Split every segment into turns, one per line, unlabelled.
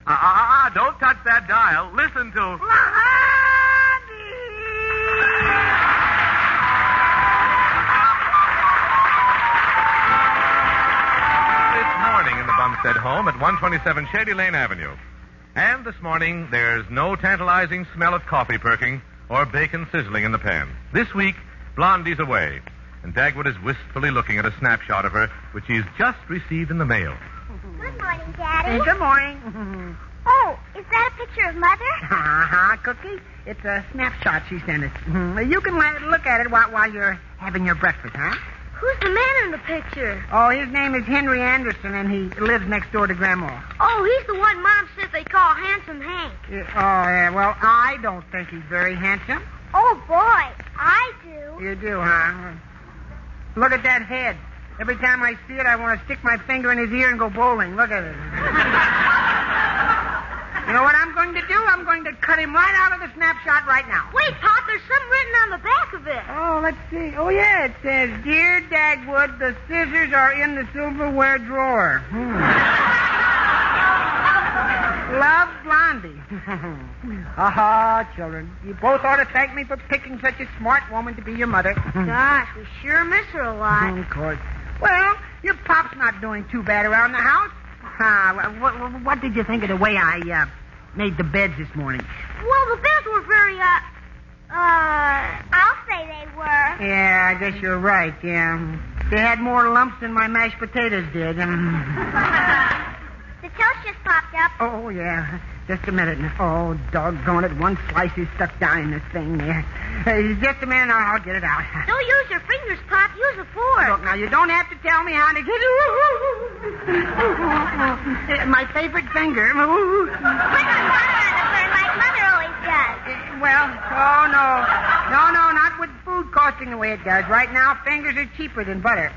Don't touch that dial. Listen to... Bumstead home at 127 Shady Lane Avenue. And this morning, there's no tantalizing smell of coffee perking or bacon sizzling in the pan. This week, Blondie's away, and Dagwood is wistfully looking at a snapshot of her, which he's just received in the mail.
Good morning, Daddy.
Good morning.
Oh, is that a picture of Mother?
Cookie. It's a snapshot she sent us. You can look at it while you're having your breakfast, huh?
Who's the man in the picture?
Oh, his name is Henry Anderson, and he lives next door to Grandma.
Oh, he's the one Mom said they call Handsome Hank.
Yeah, well, I don't think he's very handsome.
Oh, boy, I do.
You do, huh? Look at that head. Every time I see it, I want to stick my finger in his ear and go bowling. Look at it. You know what I'm going to do? I'm going to cut him right out of the snapshot right now.
Wait, Pop, there's something written on the back of it.
Oh, let's see. Oh, yeah, it says, Dear Dagwood, the scissors are in the silverware drawer. Love, Blondie. Children, you both ought to thank me for picking such a smart woman to be your mother.
Gosh, we sure miss her a lot.
Of course. Well, your pop's not doing too bad around the house. What did you think of the way I made the beds this morning?
Well, the beds were very, I'll say they were.
Yeah, I guess you're right, yeah. They had more lumps than my mashed potatoes did.
The toast just popped up.
Oh, yeah. Just a minute. Oh, doggone it. One slice is stuck down in this thing there. Just a minute, I'll get it out.
Don't use your fingers, Pop. Use a fork.
Look, now, you don't have to tell me how to get it. My favorite finger.
Put the butter on the burn like Mother always does.
Well, oh, no. No, not with food costing the way it does. Right now, fingers are cheaper than butter.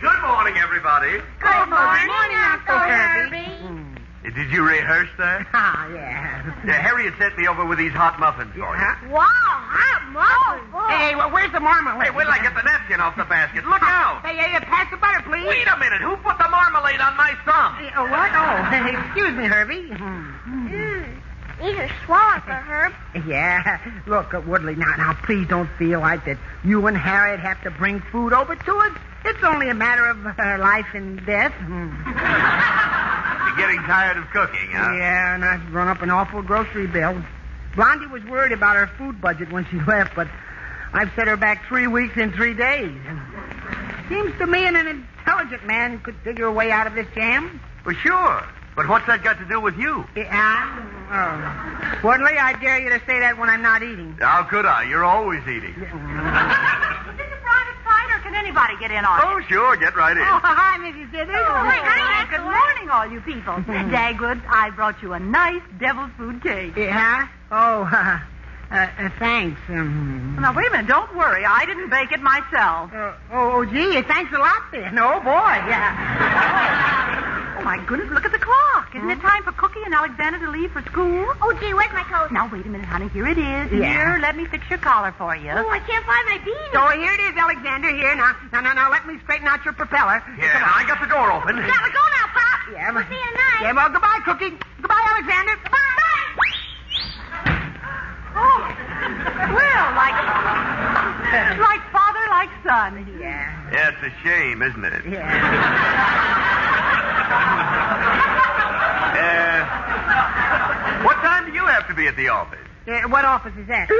Good morning, everybody.
Good morning, Uncle Herbie.
Did you rehearse that?
Yeah.
Harriet sent me over with these hot muffins for you.
Wow, hot muffins. Oh,
hey, well, where's the marmalade?
Hey, wait till I get the napkin off the basket. Look out.
Hey, pass the butter, please.
Wait a minute. Who put the marmalade on my thumb?
What? Oh, excuse me, Herbie.
These are swallows for Herb.
Yeah. Look, Woodley, now, please don't feel like that you and Harriet have to bring food over to us. It's only a matter of life and death.
You're getting tired of cooking, huh?
Yeah, and I've run up an awful grocery bill. Blondie was worried about her food budget when she left, but I've set her back 3 weeks in 3 days. Seems to me an intelligent man could figure a way out of this jam.
Well, sure. But what's that got to do with you?
Woodley, I dare you to say that when I'm not eating.
How could I? You're always eating.
Is this a private site, or can anybody get in on it?
Oh, sure. Get right in.
Oh, hi, Mrs. Dithers.
Hi, good morning, all you people. Dagwood, I brought you a nice devil's food cake.
Yeah? Oh, thanks.
Now, wait a minute. Don't worry. I didn't bake it myself.
Gee, thanks a lot, then. Oh, boy, yeah.
Oh, my goodness, look at the clock. Isn't it time for Cookie and Alexander to leave for school?
Oh, gee, where's my coat?
Now, wait a minute, honey. Here it is.
Yeah.
Here, let me fix your collar for you.
Oh, I can't find my beanie.
Oh, here it is, Alexander. Here, now, let me straighten out your propeller.
Yeah, I got the door open.
Gotta go now, Pop.
Yeah,
We'll see you tonight.
Yeah, well, goodbye, Cookie. Goodbye, Alexander.
Bye.
Oh, well, like father, like son.
Yeah.
Yeah, it's a shame, isn't it?
Yeah.
What time do you have to be at the office?
What office is that? Oh,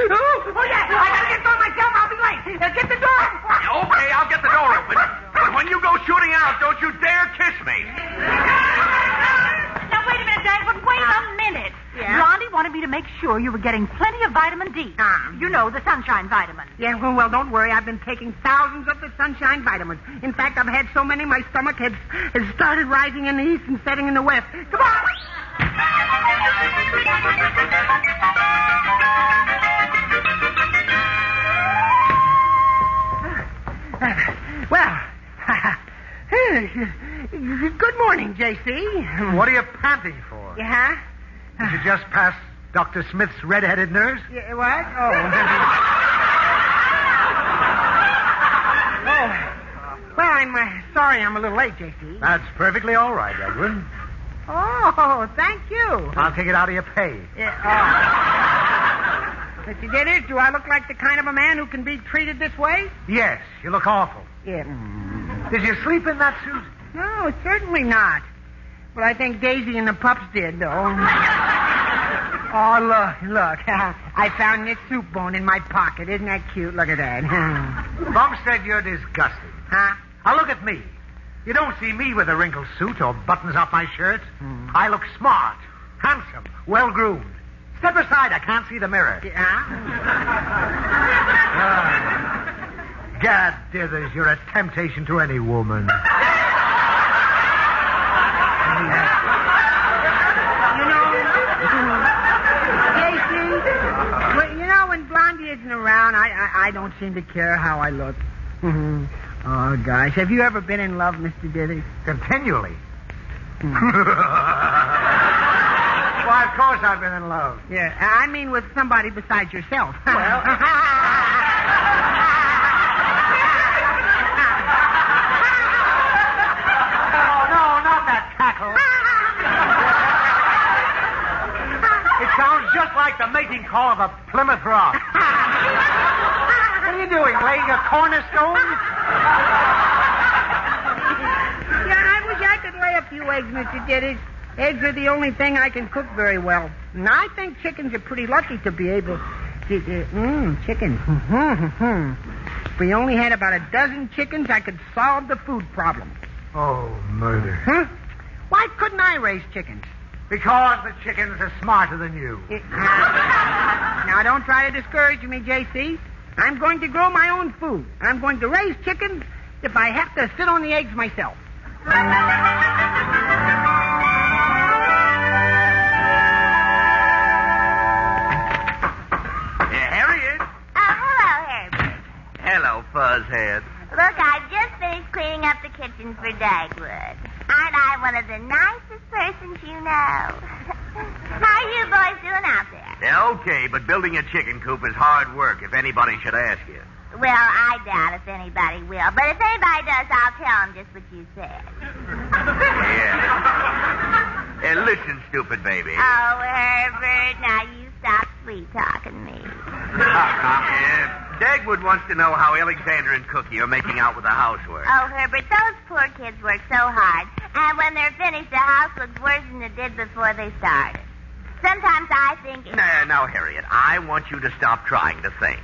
yeah. I gotta get going myself. I'll be late. Get the door.
Okay, I'll get the door open. But when you go shooting out, don't you dare kiss me.
Now, wait a minute, Dagwood. Wait a minute.
Yeah?
Blondie wanted me to make sure you were getting plenty of vitamin D. You know, the sunshine vitamin.
Yeah, well, don't worry. I've been taking thousands of the sunshine vitamins. In fact, I've had so many, my stomach has started rising in the east and setting in the west. Come on. Well, good morning, J.C.
What are you panting for?
Yeah?
Did you just pass Dr. Smith's red-headed nurse?
Yeah, what? Oh. Well, I'm sorry I'm a little late, J.C.
That's perfectly all right, Edwin.
Oh, thank you.
I'll take it out of your pay.
Yeah, Mr. Dithers, do I look like the kind of a man who can be treated this way?
Yes, you look awful.
Yeah.
Did you sleep in that suit?
No, certainly not. But I think Daisy and the pups did, though. Oh, look. I found this soup bone in my pocket. Isn't that cute? Look at that.
Bumstead, you're disgusting.
Huh?
Now look at me. You don't see me with a wrinkled suit or buttons off my shirt. I look smart, handsome, well-groomed. Step aside. I can't see the mirror. Gad Dithers, you're a temptation to any woman.
When Blondie isn't around, I don't seem to care how I look. Oh, gosh. Have you ever been in love, Mr. Dithers?
Continually. Why, of course I've been in love.
Yeah, I mean with somebody besides yourself.
Well... No, not that cackle. It sounds just like the mating call of a Plymouth Rock. What are you doing, laying a cornerstone?
Yeah, I wish I could lay a few eggs, Mr. Dithers. Eggs are the only thing I can cook very well. And I think chickens are pretty lucky to be able to... chickens. If we only had about a dozen chickens, I could solve the food problem.
Oh, murder.
Huh? Why couldn't I raise chickens?
Because the chickens are smarter than you.
Now, don't try to discourage me, J.C. I'm going to grow my own food. I'm going to raise chickens if I have to sit on the eggs myself.
Harriet.
Oh, hello, Herbert.
Hello, Fuzzhead.
Look, I've just finished cleaning up the kitchen for Dagwood. Aren't I one of the nicest persons you know? How are you boys doing out there?
Yeah, okay, but building a chicken coop is hard work if anybody should ask you.
Well, I doubt if anybody will. But if anybody does, I'll tell them just what you said.
Yeah. Listen, stupid baby.
Oh, Herbert, now you stop sweet-talking me.
Dagwood wants to know how Alexander and Cookie are making out with the housework.
Oh, Herbert, those poor kids work so hard. And when they're finished, the house looks worse than it did before they started. Sometimes I think...
Now, Harriet, I want you to stop trying to think.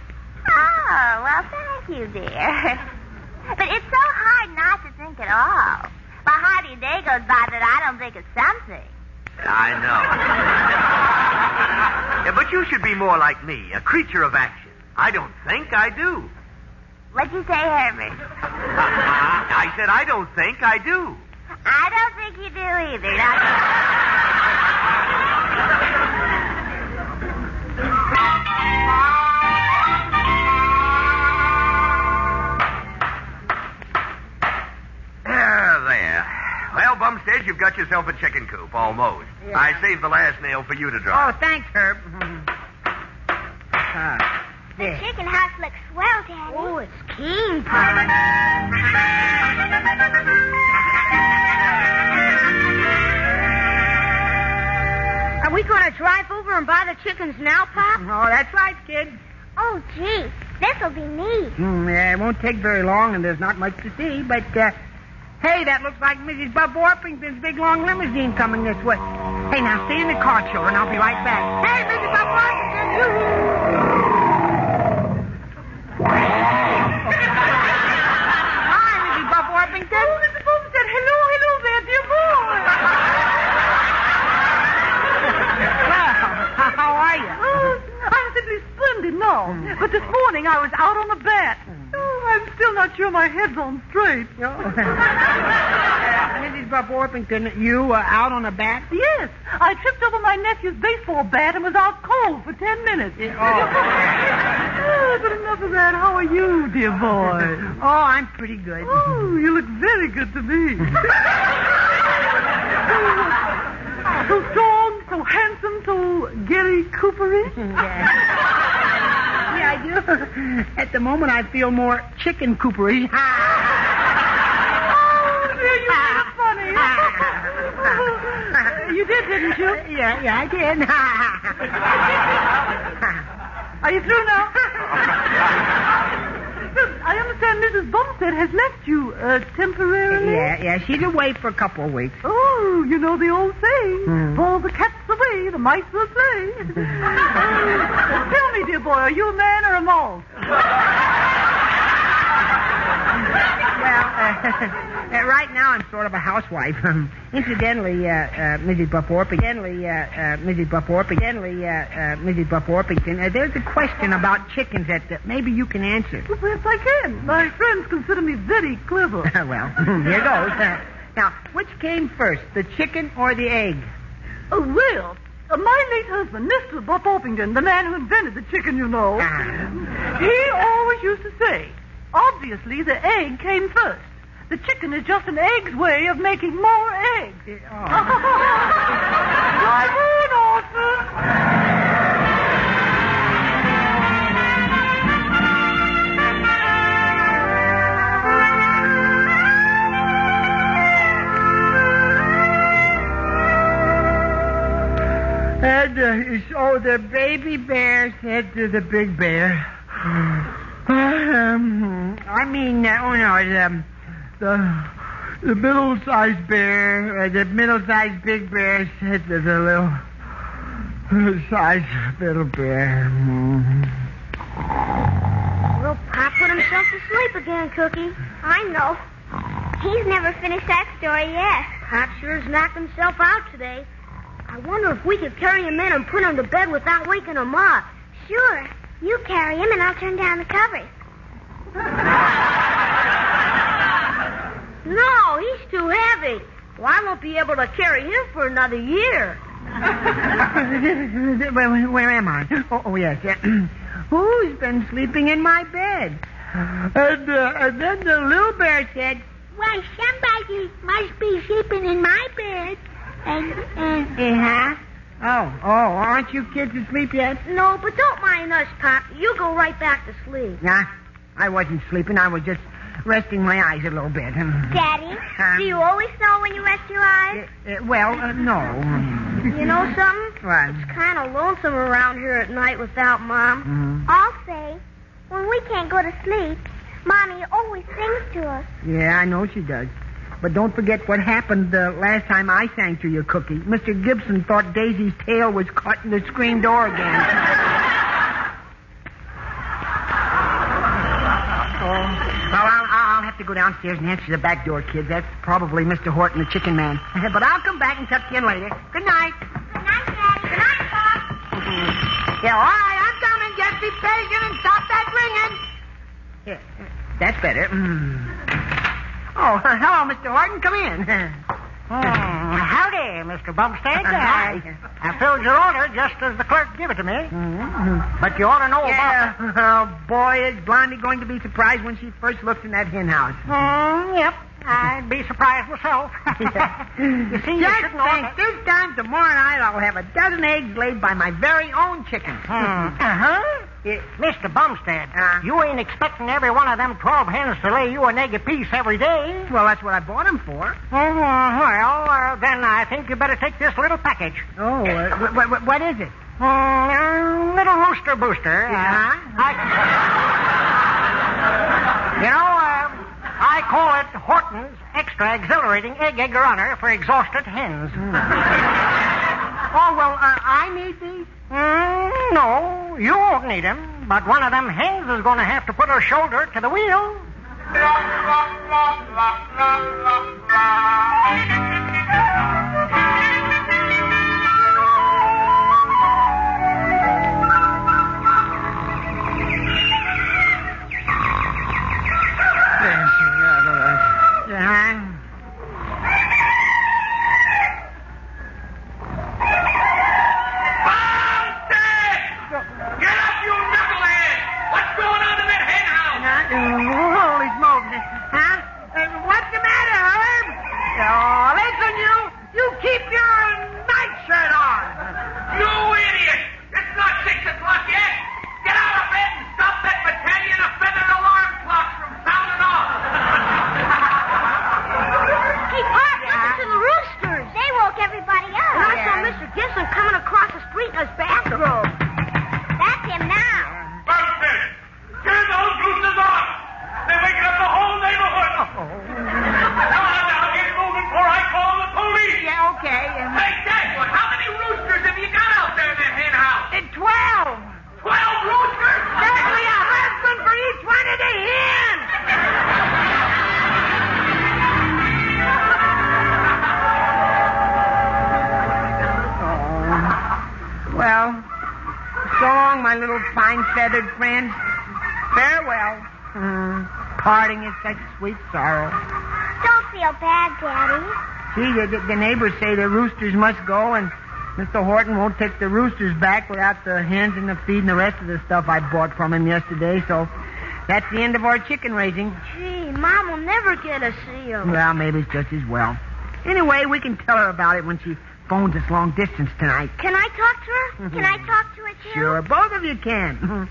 Oh, well, thank you, dear. But it's so hard not to think at all. Well, hardly a day goes by that I don't think of something.
I know. Yeah, but you should be more like me, a creature of action. I don't think, I do.
What'd you say, Herbert?
I said I don't think, I do.
I don't think you do either.
There. Well, Bumstead, you've got yourself a chicken coop, almost.
Yeah.
I saved the last nail for you to drop.
Oh, thanks, Herb.
The chicken house looks swell, Daddy. Oh, it's keen.
Are we going to drive over and buy the chickens now, Pop?
Oh, that's right, kid.
Oh, gee, this'll be neat.
Yeah, it won't take very long, and there's not much to see, but, hey, that looks like Mrs. Bub Orpington's big, long limousine coming this way. Hey, now, stay in the car, children. I'll be right back. Hey, Mrs. Bub Orpington! Hi, Mrs. Bub Orpington.
Oh, Mr. Bumstead, hello there, dear boy.
Well, how are you?
Oh, I'm simply splendid now. But this morning I was out on the bat. Oh, I'm still not sure my head's on straight.
Mrs. Bub Orpington, you out on a bat?
Yes, I tripped over my nephew's baseball bat and was out cold for 10 minutes. Oh, but enough of that. How are you, dear boy?
Oh, I'm pretty good.
Oh, you look very good to me. So strong, so handsome, so Gary Cooper-ish.
Yeah, I do. At the moment, I feel more chicken coopery.
Oh, dear, you are funny. You did, didn't you?
Yeah, I did.
Are you through now? I understand Mrs. Bumstead has left you temporarily.
Yeah, she's away for a couple of weeks.
Oh, you know the old saying, for the cat's away, the mice will play. Tell me, dear boy, are you a man or a mole?
Well, right now I'm sort of a housewife. Incidentally, Mrs. Buff-Orpington, there's a question about chickens that maybe you can answer.
Well, perhaps I can. My friends consider me very clever.
Well, here goes. Now, which came first, the chicken or the egg?
Oh, well, my late husband, Mr. Buff Orpington, the man who invented the chicken, you know, he always used to say, obviously the egg came first. The chicken is just an egg's way of making more eggs. My moon, Orson.
And so the baby bear said to the big bear, the middle-sized bear, the middle-sized big bear said to the little-sized little bear.
Well, Pop put himself to sleep again, Cookie. I know. He's never finished that story yet. Pop sure's knocked himself out today. I wonder if we could carry him in and put him to bed without waking him up. Sure. You carry him and I'll turn down the covers.
No, he's too heavy. Well, I won't be able to carry him for another year.
Where am I? Oh yes. Who's been sleeping in my bed? And then the little bear said,
Well, somebody must be sleeping in my bed.
Oh, aren't you kids asleep yet?
No, but don't mind us, Pop. You go right back to sleep.
Nah, I wasn't sleeping. I was just resting my eyes a little bit.
Daddy, do you always know when you rest your eyes?
No.
You know something?
What?
It's kind of lonesome around here at night without Mom.
Mm-hmm.
I'll say, when we can't go to sleep, Mommy always sings to us.
Yeah, I know she does. But don't forget what happened last time I sang to you, Cookie. Mr. Gibson thought Daisy's tail was caught in the screen door again. Well, I'll have to go downstairs and answer the back door, kids. That's probably Mr. Horton, the chicken man. But I'll come back and tuck you in later. Good night.
Good night, Daddy. Good night, Pop.
Yeah, all right, I'm coming. Just be patient and stop that ringing. Yeah, that's better. Oh, hello, Mr. Horton. Come in.
Howdy, Mr. Bumstead.
Hi.
I filled your order just as the clerk gave it to me.
Mm-hmm.
But you ought to know
Yeah.
about...
Oh, boy, is Blondie going to be surprised when she first looks in that hen house.
Yep. I'd be surprised myself. You see, you
Just
shouldn't
think,
order...
this time tomorrow night I'll have a dozen eggs laid by my very own chickens.
Mr. Bumstead, you ain't expecting every one of them 12 hens to lay you an egg apiece every day.
Well, that's what I bought them for.
Well, then I think you better take this little package.
Oh, what is it?
Little rooster booster. I call it Horton's Extra Exhilarating Egg Runner for Exhausted Hens.
Oh, well, I need these?
No, you won't need them. But one of them hens is going to have to put her shoulder to the wheel.
Holy smoke. Huh? What's the matter, Herb? Oh, fine-feathered friends, farewell. Parting is such sweet sorrow.
Don't feel bad, Daddy.
Gee, the neighbors say the roosters must go, and Mr. Horton won't take the roosters back without the hens and the feed and the rest of the stuff I bought from him yesterday, so that's the end of our chicken raising.
Gee, Mom will never get to see him.
Well, maybe it's just as well. Anyway, we can tell her about it when she phones us long distance tonight.
Can I talk to her? Can I talk to her, too?
Sure, both of you can.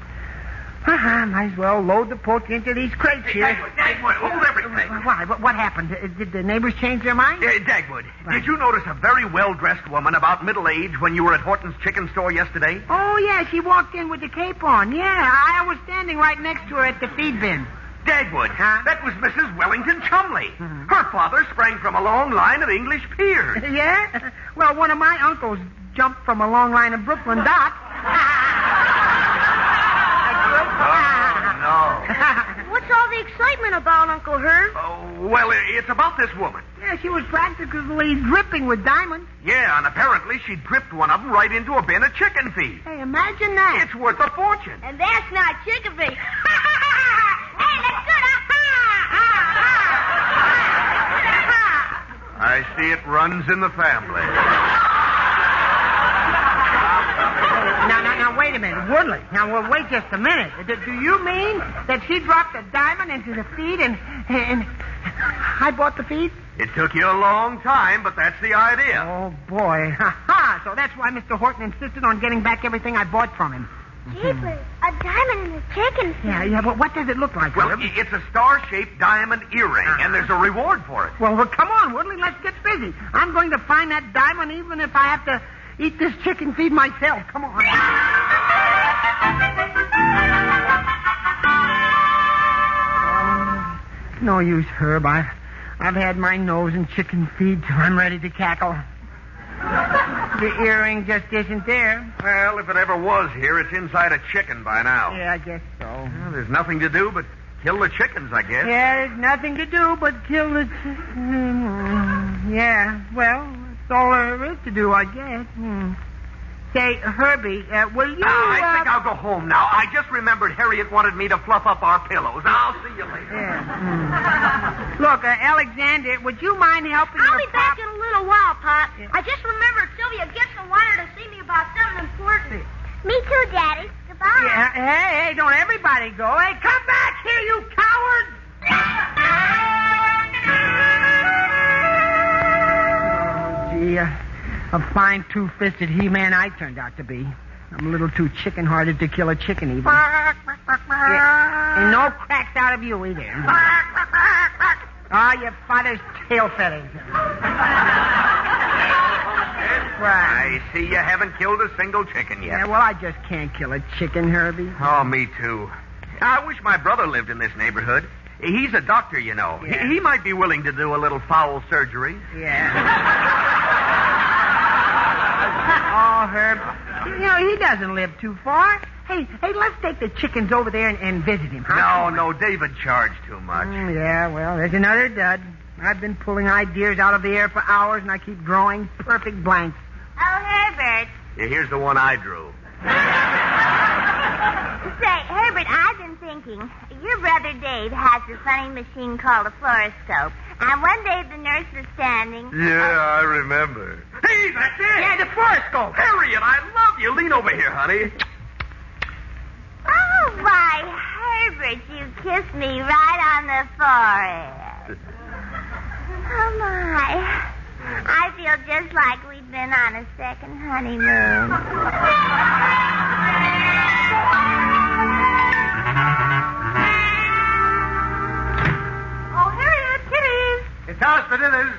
Might as well load the poultry into these crates here.
Dagwood, hold everything.
Why? What happened? Did the neighbors change their mind?
Dagwood,
Right.
did you notice a very well-dressed woman about middle age when you were at Horton's chicken store yesterday?
Oh, yeah, she walked in with the cape on. Yeah, I was standing right next to her at the feed bin.
Dagwood,
Huh?
that was Mrs. Wellington Chumley. Her father sprang from a long line of English peers.
Yeah? Well, one of my uncles jumped from a long line of Brooklyn Dots.
No.
What's all the excitement about, Uncle Herb?
Oh, well, it's about this woman.
Yeah, she was practically dripping with diamonds.
Yeah, and apparently she dripped one of them right into a bin of chicken feed.
Hey, imagine that.
It's worth a fortune.
And that's not chicken feed. Hey, that's good.
I see it runs in the family.
Now, wait a minute. Woodley. Now, well, wait just a minute. Do you mean that she dropped a diamond into the feed and I bought the feed?
It took you a long time, but that's the idea.
Oh, boy. Ha-ha. So that's why Mr. Horton insisted on getting back everything I bought from him.
Jeepers, a diamond in a chicken feed.
Yeah, but what does it look like,
Well,
Herb?
it's a star-shaped diamond earring, and there's a reward for it.
Well, come on, Woodley. Let's get busy. I'm going to find that diamond even if I have to eat this chicken feed myself. Come on. No use, Herb. I've had my nose in chicken feed till I'm ready to cackle. The earring just isn't there.
Well, if it ever was here, it's inside a chicken by now.
Yeah, I guess so.
Well, there's nothing to do but kill the chickens, I guess.
Yeah, there's nothing to do but kill the chicken. Yeah, well, that's all there is to do, I guess. Say, Herbie, will you...
I think I'll go home now. I just remembered Harriet wanted me to fluff up our pillows. I'll see you later.
Yeah. Look, Alexander, would you mind helping
I'll
your
be back
pop-
in a little while, Pop.
Yeah.
I just remembered Sylvia Gibson wanted to see me about something important. Me too, Daddy. Goodbye.
Yeah, hey, don't everybody go. Hey, come back here, you cowards! Oh, gee, a fine two-fisted He-Man I turned out to be. I'm a little too chicken-hearted to kill a chicken, even. Yeah, and no cracks out of you, either. Your father's tail feathers.
I see you haven't killed a single chicken yet.
Yeah, well, I just can't kill a chicken, Herbie.
Oh, me too. I wish my brother lived in this neighborhood. He's a doctor, you know.
Yeah.
He might be willing to do a little foul surgery.
Yeah. Oh, Herb. You know, he doesn't live too far. Hey, let's take the chickens over there and visit him. Huh?
No, David charged too much.
Yeah, well, there's another dud. I've been pulling ideas out of the air for hours, and I keep drawing perfect blanks.
Oh, Herbert.
Yeah, here's the one I drew.
Say, Herbert, I've been thinking. Your brother Dave has a funny machine called a fluoroscope. And one day the nurse was standing.
Yeah, I remember. Hey, that's it.
Yeah, the fluoroscope.
Harriet, I love you. Lean over here, honey.
Oh, why, Herbert, you kissed me right on the forehead. Oh, my. I feel just like we'd been on a second honeymoon.
Oh, Harriet, kitties.
It's us, the dinners.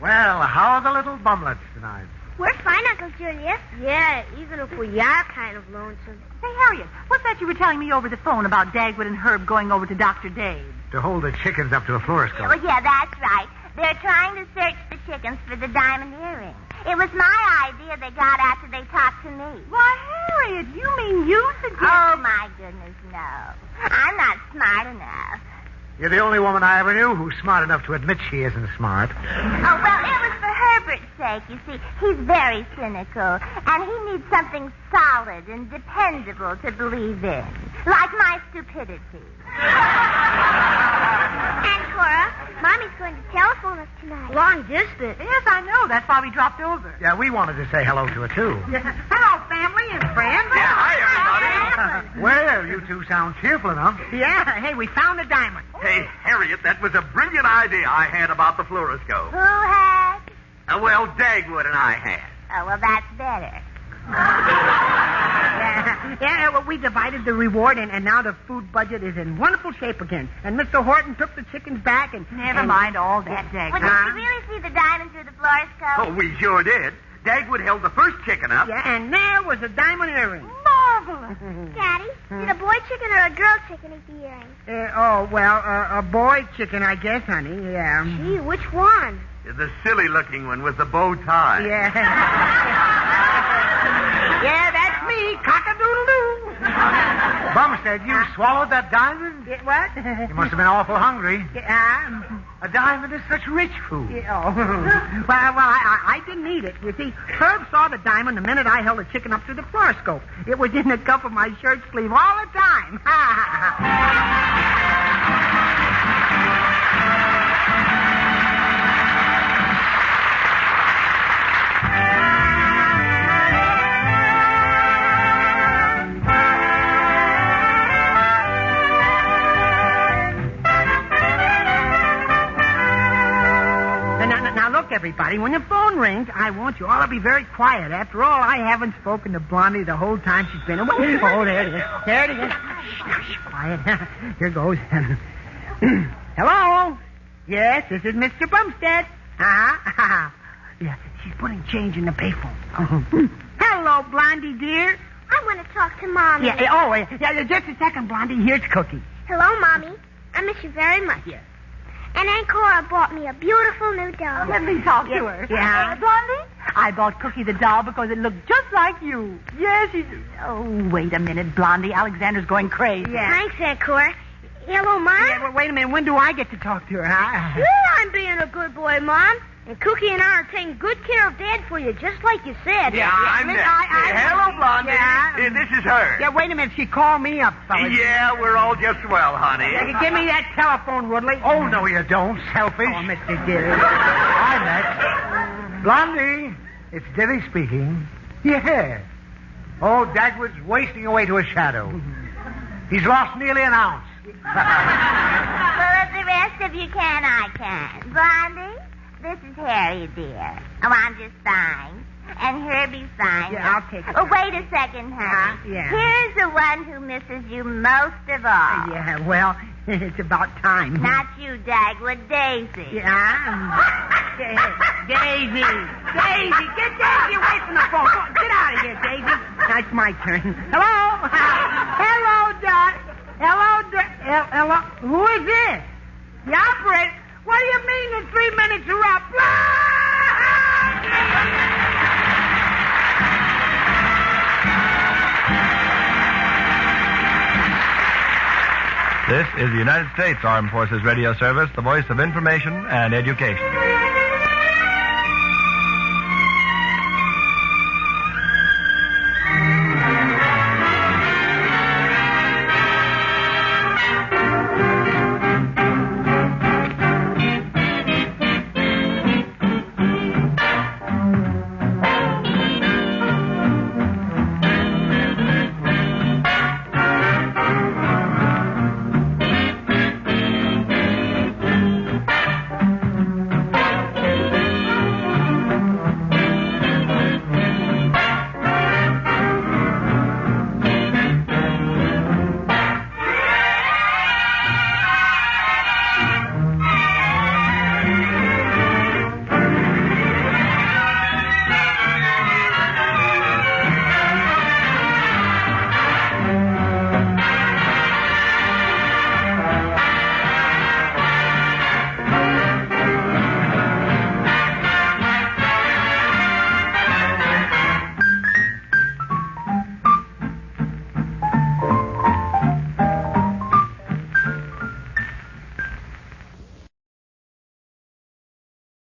Well, how are the little bumlets tonight?
We're fine, Uncle Julius. Yeah, even if we are kind of lonesome.
Say, Harriet, what's that you were telling me over the phone about Dagwood and Herb going over to Dr. Dave?
To hold the chickens up to a fluoroscope.
Oh, yeah, that's right. They're trying to search the chickens for the diamond earring. It was my idea they got after they talked to me.
Why, Harriet, you mean you suggested...
Oh, my goodness, no. I'm not smart enough.
You're the only woman I ever knew who's smart enough to admit she isn't smart.
Oh, well, it was for Herbert's sake.
Lake. You see, he's very cynical, and he needs something solid and dependable to believe in, like my stupidity.
Aunt Cora, Mommy's going to telephone us tonight.
Long distance.
Yes, I know. That's why we dropped over.
Yeah, we wanted to say hello to her, too.
Hello, family and friends.
Yeah, hi, everybody.
Well, you two sound cheerful enough.
Yeah, hey, we found a diamond.
Hey, Harriet, that was a brilliant idea I had about the fluoroscope.
Who had?
Well, Dagwood and I had.
Oh, well, that's better.
Well, we divided the reward, and now the food budget is in wonderful shape again. And Mr. Horton took the chickens back, and...
Never mind all that, Dag.
Well, did you really see the diamond through the fluoroscope?
Oh, we sure did. Dagwood held the first chicken up.
Yeah, and there was a diamond earring.
Marvelous.
Daddy, did a boy chicken or a girl chicken eat the earring?
A boy chicken, I guess, honey. Yeah.
Gee, which one?
The silly-looking one with the bow tie.
Yeah. Yeah, that's me, cock-a-doodle-doo.
Bumstead, you swallowed that diamond?
What?
You must have been awful hungry.
Yeah.
A diamond is such rich food.
Well, I didn't eat it. You see, Herb saw the diamond the minute I held the chicken up to the fluoroscope. It was in the cuff of my shirt sleeve all the time. Everybody, when the phone rings, I want you all to be very quiet. After all, I haven't spoken to Blondie the whole time she's been away. Oh, there it is. There it is. Shh, quiet. Here goes. Hello? Yes, this is Mr. Bumstead. Yeah, she's putting change in the payphone. Hello, Blondie, dear.
I want to talk to Mommy.
Yeah, just a second, Blondie. Here's Cookie.
Hello, Mommy. I miss you very much.
Yes.
And Aunt Cora bought me a beautiful new doll.
Let me talk to her.
Yeah.
Blondie, I bought Cookie the doll because it looked just like you. Yes, she did. Oh, wait a minute, Blondie. Alexander's going crazy.
Yeah.
Thanks, Aunt Cora. Hello, Mom.
Yeah, well, wait a minute. When do I get to talk to her, huh?
Sure, I'm being a good boy, Mom. And Cookie and I are taking good care of Dad for you, just like you said.
Yeah, I'm next. Hello, Blondie.
Yeah.
This is her.
Yeah, wait a minute. She called me up, fellas.
Yeah, we're all just swell, honey.
Yeah, give me that telephone, Woodley.
Oh, no, you don't, selfish.
Oh, Mr. Dilly.
I'm next. Blondie, it's Dilly speaking. Yeah. Oh, Dagwood's wasting away to a shadow. He's lost nearly an ounce.
Well, if the rest of you can, I can. Blondie, this is Harry, dear. Oh, I'm just fine. And Herbie's fine.
Yeah, I'll take it.
Oh, wait a second, honey.
Yeah.
Here's the one who misses you most of all.
Yeah, well, it's about time.
Not you, Dagwood, Daisy.
Yeah. Daisy. Daisy. Get Daisy away from the phone. Go, get out of here, Daisy. Now it's my turn. Hello? Hello, Dot. Hello, hello. Who is this? The operator. What do you mean in 3 minutes are up?
This is the United States Armed Forces Radio Service, the voice of information and education.